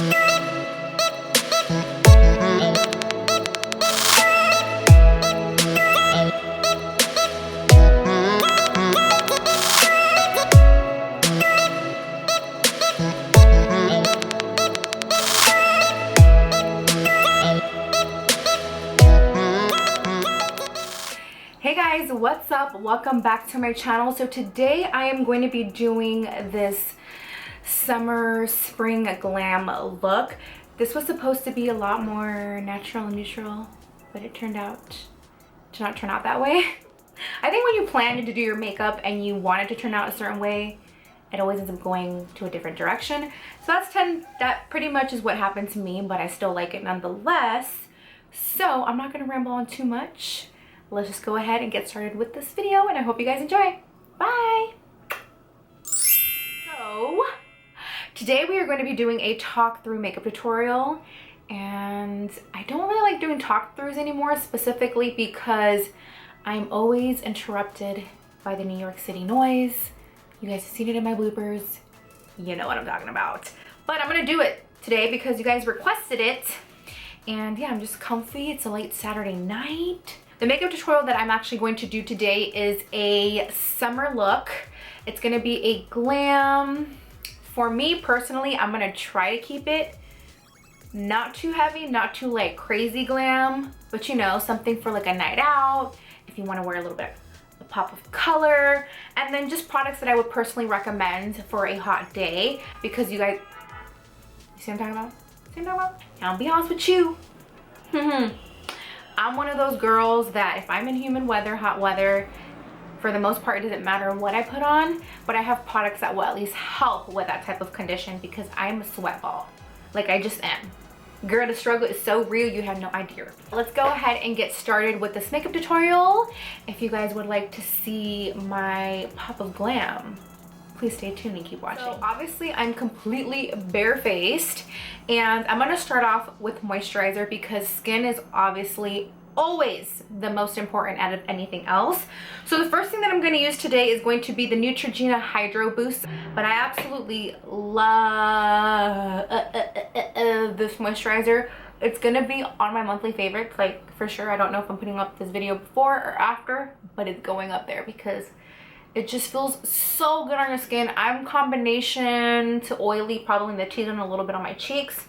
Hey guys, what's up? Welcome back to my channel. So today I am going to be doing this summer spring glam look. This was supposed to be a lot more natural and neutral, but it turned out to not turn out that way. I think when you plan to do your makeup and you want it to turn out a certain way, it always ends up going to a different direction. So that pretty much is what happened to me, but I still like it nonetheless. So I'm not gonna ramble on too much. Let's just go ahead and get started with this video, and I hope you guys enjoy. Bye! So, today we are going to be doing a talk through makeup tutorial, and I don't really like doing talk throughs anymore, specifically because I'm always interrupted by the New York City noise. You guys have seen it in my bloopers. You know what I'm talking about. But I'm gonna do it today because you guys requested it, and yeah, I'm just comfy. It's a late Saturday night. The makeup tutorial that I'm actually going to do today is a summer look. It's gonna be a glam. For me personally, I'm gonna try to keep it not too heavy, not too like crazy glam, but you know, something for like a night out, if you wanna wear a little bit of a pop of color, and then just products that I would personally recommend for a hot day, because you guys, you see what I'm talking about? See what I'm talking about? I'll be honest with you. I'm one of those girls that if I'm in humid weather, hot weather, for the most part, it doesn't matter what I put on, but I have products that will at least help with that type of condition because I'm a sweat ball. Like, I just am. Girl, the struggle is so real, you have no idea. Let's go ahead and get started with this makeup tutorial. If you guys would like to see my pop of glam, please stay tuned and keep watching. So obviously I'm completely barefaced, and I'm gonna start off with moisturizer because skin is obviously always the most important out of anything else. So the first thing that I'm gonna use today is going to be the Neutrogena Hydro Boost, but I absolutely love this moisturizer. It's gonna be on my monthly favorites, like for sure. I don't know if I'm putting up this video before or after, but it's going up there because it just feels so good on your skin. I'm combination to oily, probably in the T-zone, a little bit on my cheeks.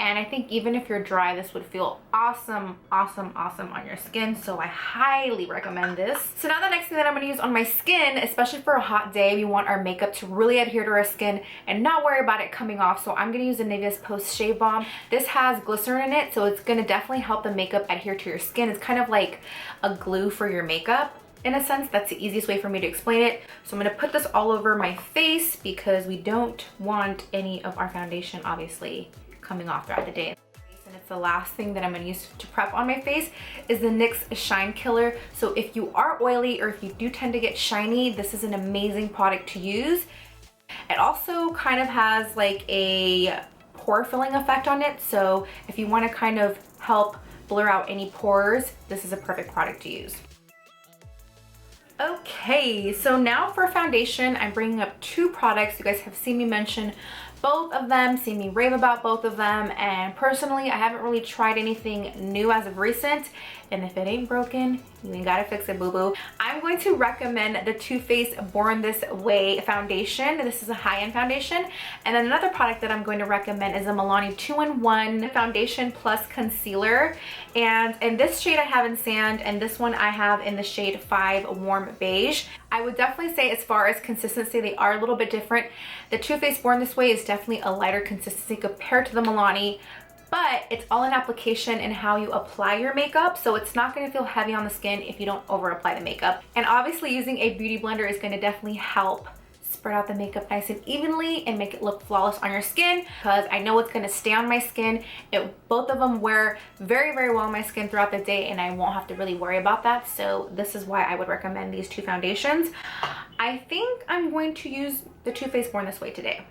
And I think even if you're dry, this would feel awesome, awesome, awesome on your skin. So I highly recommend this. So now the next thing that I'm gonna use on my skin, especially for a hot day, we want our makeup to really adhere to our skin and not worry about it coming off. So I'm gonna use the Niveas Post Shave Balm. This has glycerin in it, so it's gonna definitely help the makeup adhere to your skin. It's kind of like a glue for your makeup. In a sense, that's the easiest way for me to explain it. So I'm gonna put this all over my face because we don't want any of our foundation obviously coming off throughout the day. And it's the last thing that I'm gonna use to prep on my face is the NYX Shine Killer. So if you are oily or if you do tend to get shiny, this is an amazing product to use. It also kind of has like a pore filling effect on it. So if you wanna kind of help blur out any pores, this is a perfect product to use. Okay, so now for foundation, I'm bringing up two products. You guys have seen me mention both of them, seen me rave about both of them, and personally, I haven't really tried anything new as of recent, and if it ain't broken, you ain't gotta fix it, boo-boo. I'm going to recommend the Too Faced Born This Way foundation. This is a high-end foundation, and then another product that I'm going to recommend is a Milani 2-in-1 foundation plus concealer, and in this shade I have in Sand, and this one I have in the shade 5 Warm Beige. I would definitely say as far as consistency, they are a little bit different. The Too Faced Born This Way is definitely a lighter consistency compared to the Milani, but it's all in application and how you apply your makeup, so it's not going to feel heavy on the skin if you don't over apply the makeup. And obviously using a beauty blender is going to definitely help spread out the makeup nice and evenly and make it look flawless on your skin, because I know it's going to stay on my skin. Both of them wear very, very well on my skin throughout the day, and I won't have to really worry about that. So this is why I would recommend these two foundations. I think I'm going to use the Too Faced Born This Way today.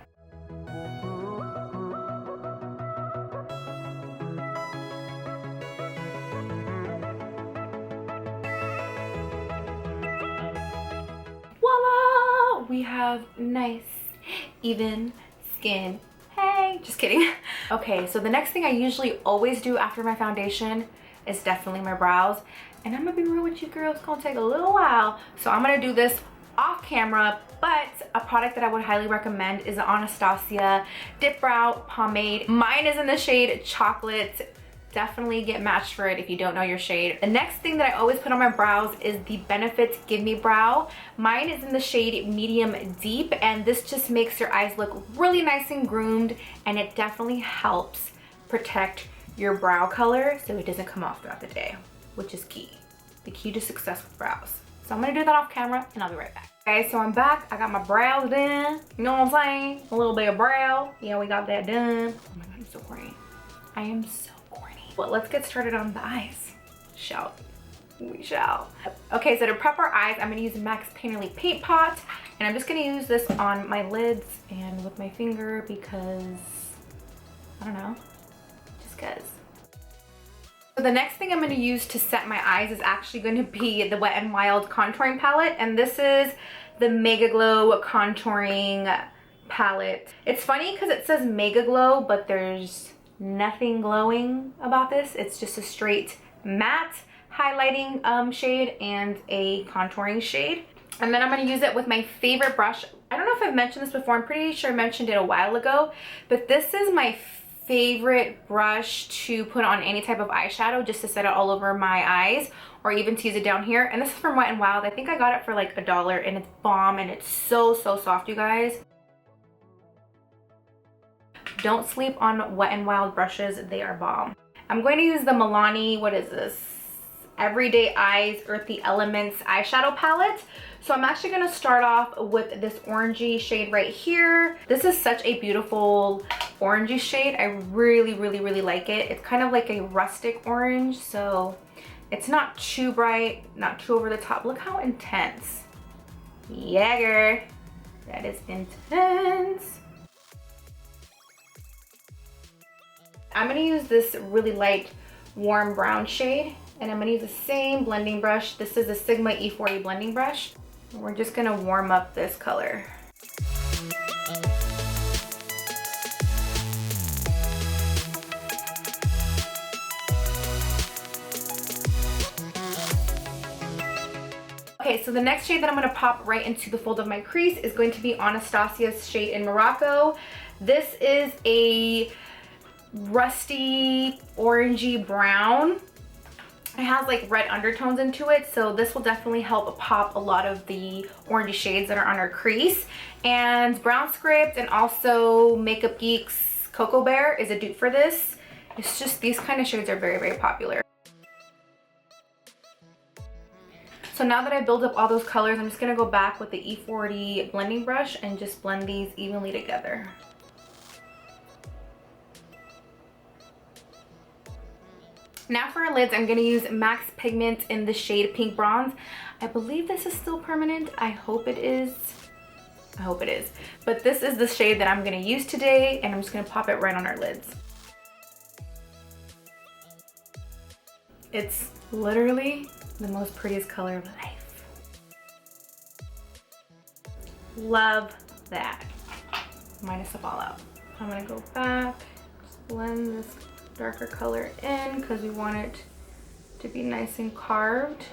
Voila! We have nice, even skin. Hey! Yay! Just kidding. Okay, so the next thing I usually always do after my foundation is definitely my brows. And I'm gonna be real with you girls, it's gonna take a little while. So I'm gonna do this off camera, but a product that I would highly recommend is the Anastasia Dipbrow Pomade. Mine is in the shade Chocolate. Definitely get matched for it if you don't know your shade. The next thing that I always put on my brows is the Benefit Gimme Brow. Mine is in the shade Medium Deep, and this just makes your eyes look really nice and groomed, and it definitely helps protect your brow color so it doesn't come off throughout the day, which is key. The key to success with brows. So I'm gonna do that off camera and I'll be right back. Okay, so I'm back. I got my brows done. You know what I'm saying? A little bit of brow. Yeah, we got that done. Oh my God, I'm so corny. I am so corny. Well, let's get started on the eyes. Shall we? Shall. Okay, so to prep our eyes, I'm gonna use MAC's Painterly Paint Pot, and I'm just gonna use this on my lids and with my finger because, I don't know, just cause. So the next thing I'm going to use to set my eyes is actually going to be the Wet n Wild contouring palette, and this is the Mega Glow contouring palette. It's funny because it says Mega Glow, but there's nothing glowing about this. It's just a straight matte highlighting shade and a contouring shade. And then I'm going to use it with my favorite brush. I don't know if I've mentioned this before. I'm pretty sure I mentioned it a while ago, but this is my favorite brush to put on any type of eyeshadow, just to set it all over my eyes or even to use it down here. And this is from Wet n Wild. I think I got it for like $1, and it's bomb, and it's so soft, you guys. Don't sleep on Wet n Wild brushes. They are bomb. I'm going to use the Milani, what is this? Everyday Eyes Earthy Elements eyeshadow palette. So I'm actually going to start off with this orangey shade right here. This is such a beautiful orangey shade. I really like it. It's kind of like a rustic orange, so it's not too bright, not too over the top. Look how intense. Jäger. That is intense. I'm going to use this really light warm brown shade, and I'm going to use the same blending brush. This is the Sigma E40 blending brush. And we're just going to warm up this color. Okay, so the next shade that I'm going to pop right into the fold of my crease is going to be Anastasia's shade in Morocco. This is a rusty orangey brown. It has like red undertones into it, so this will definitely help pop a lot of the orangey shades that are on our crease. And Brown Script and also Makeup Geek's Cocoa Bear is a dupe for this. It's just these kind of shades are very popular. So now that I build up all those colors, I'm just going to go back with the E40 blending brush and just blend these evenly together. Now for our lids, I'm going to use MAC's Pigment in the shade Pink Bronze. I believe this is still permanent. I hope it is. I hope it is. But this is the shade that I'm going to use today, and I'm just going to pop it right on our lids. It's literally the most prettiest color of life. Love that. Minus the fallout. I'm going to go back, just blend this darker color in because we want it to be nice and carved.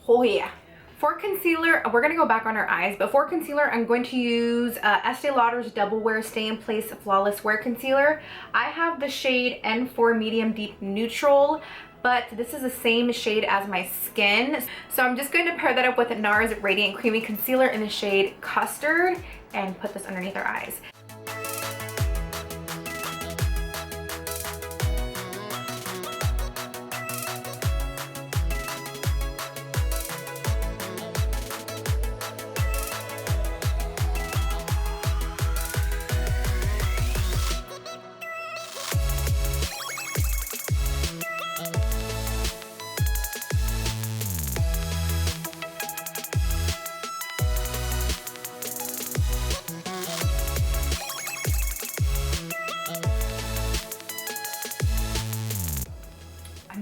Oh yeah. For concealer, we're going to go back on our eyes, but for concealer, I'm going to use Estee Lauder's Double Wear Stay in Place Flawless Wear Concealer. I have the shade N4 Medium Deep Neutral, but this is the same shade as my skin. So I'm just going to pair that up with Nars Radiant Creamy Concealer in the shade Custard and put this underneath our eyes.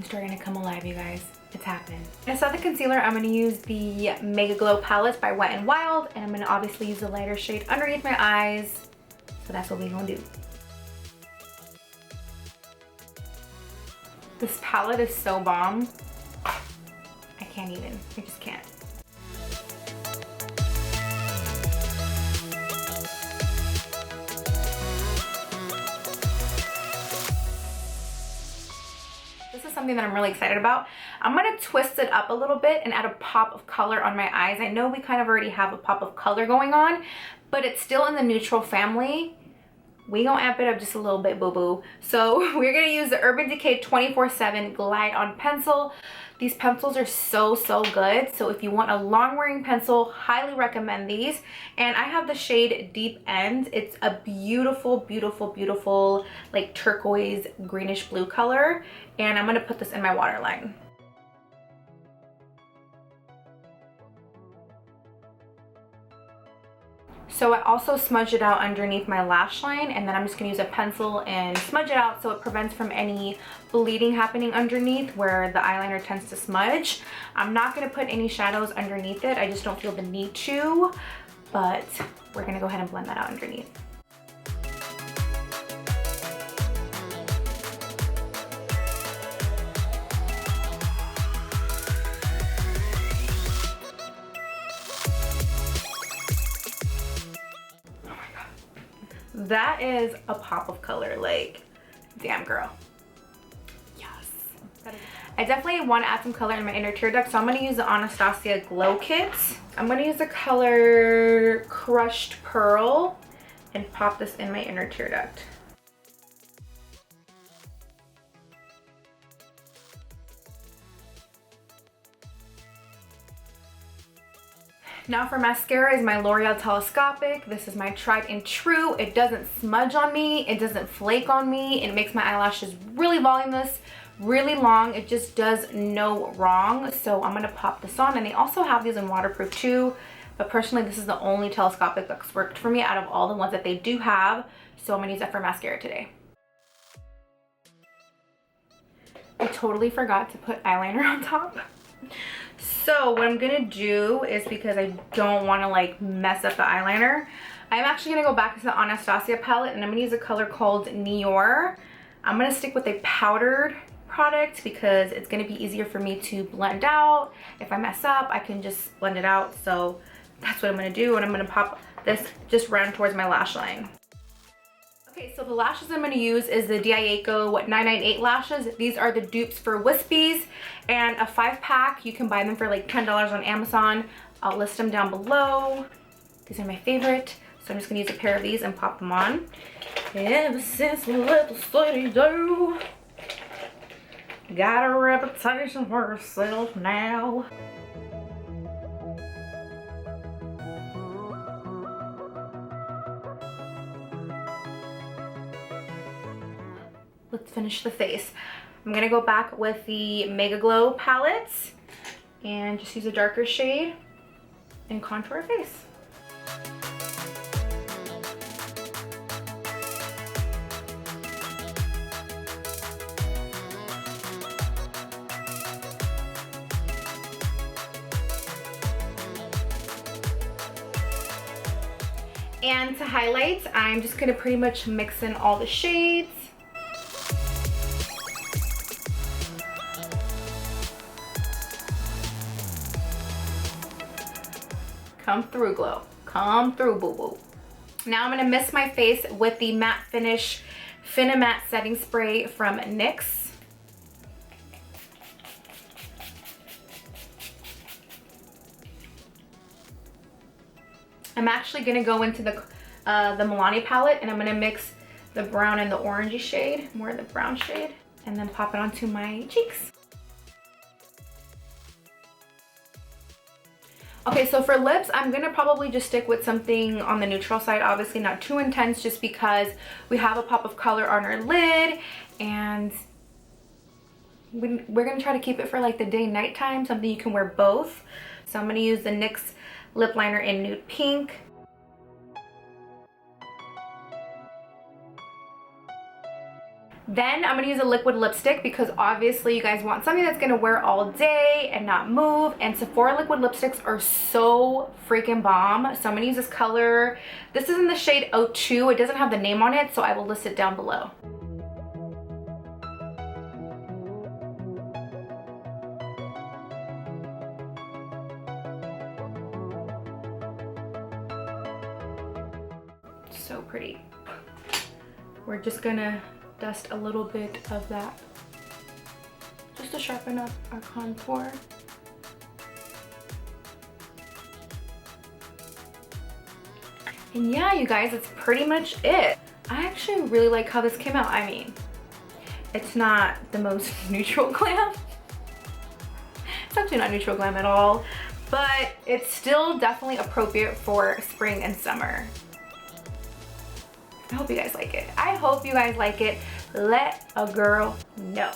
starting to come alive, you guys. It's happening. Instead of the concealer, I'm going to use the Mega Glow palette by Wet n Wild, and I'm going to obviously use the lighter shade underneath my eyes. So that's what we're going to do. This palette is so bomb. I can't even. I just can't. This is something that I'm really excited about. I'm gonna twist it up a little bit and add a pop of color on my eyes. I know we kind of already have a pop of color going on, but it's still in the neutral family. We gonna amp it up just a little bit, boo-boo. So we're gonna use the Urban Decay 24/7 Glide On Pencil. These pencils are so good. So if you want a long wearing pencil, highly recommend these. And I have the shade Deep End. It's a beautiful, beautiful, beautiful like turquoise greenish blue color. And I'm gonna put this in my waterline. So I also smudged it out underneath my lash line, and then I'm just gonna use a pencil and smudge it out so it prevents from any bleeding happening underneath where the eyeliner tends to smudge. I'm not gonna put any shadows underneath it. I just don't feel the need to, but we're gonna go ahead and blend that out underneath. That is a pop of color, like, damn girl. Yes. I definitely want to add some color in my inner tear duct, so I'm going to use the Anastasia Glow Kit. I'm going to use the color Crushed Pearl and pop this in my inner tear duct. Now for mascara is my L'Oreal Telescopic. This is my tried and true. It doesn't smudge on me. It doesn't flake on me. It makes my eyelashes really voluminous, really long. It just does no wrong. So I'm gonna pop this on. And they also have these in waterproof too. But personally, this is the only telescopic that's worked for me out of all the ones that they do have. So I'm gonna use that for mascara today. I totally forgot to put eyeliner on top. So what I'm gonna do is, because I don't want to like mess up the eyeliner, I'm actually gonna go back to the Anastasia palette and I'm gonna use a color called Nior. I'm gonna stick with a powdered product because it's gonna be easier for me to blend out. If I mess up, I can just blend it out. So that's what I'm gonna do, and I'm gonna pop this just round towards my lash line. Okay, so the lashes I'm going to use is the Diaco 998 lashes. These are the dupes for Wispies, and a 5-pack. You can buy them for like $10 on Amazon. I'll list them down below. These are my favorite. So I'm just going to use a pair of these and pop them on. Ever since we left the city, do got a reputation for herself now. Let's finish the face. I'm gonna go back with the Mega Glow palettes and just use a darker shade and contour our face. And to highlight, I'm just gonna pretty much mix in all the shades. Come through, glow. Come through, boo-boo. Now I'm gonna mist my face with the Matte Finish Matte Setting Spray from NYX. I'm actually gonna go into the Milani palette, and I'm gonna mix the brown and the orangey shade, more of the brown shade, and then pop it onto my cheeks. Okay, so for lips, I'm gonna probably just stick with something on the neutral side, obviously not too intense, just because we have a pop of color on our lid, and we're gonna try to keep it for like the day night time, something you can wear both. So I'm gonna use the NYX lip liner in Nude Pink. Then I'm gonna use a liquid lipstick because obviously you guys want something that's gonna wear all day and not move, and Sephora liquid lipsticks are so freaking bomb. So I'm gonna use this color. This is in the shade 02. It doesn't have the name on it, so I will list it down below. So pretty. We're just gonna dust a little bit of that just to sharpen up our contour. And yeah, you guys, that's pretty much it. I actually really like how this came out. I mean, it's not the most neutral glam. It's actually not neutral glam at all, but it's still definitely appropriate for spring and summer. I hope you guys like it. I hope you guys like it. Let a girl know.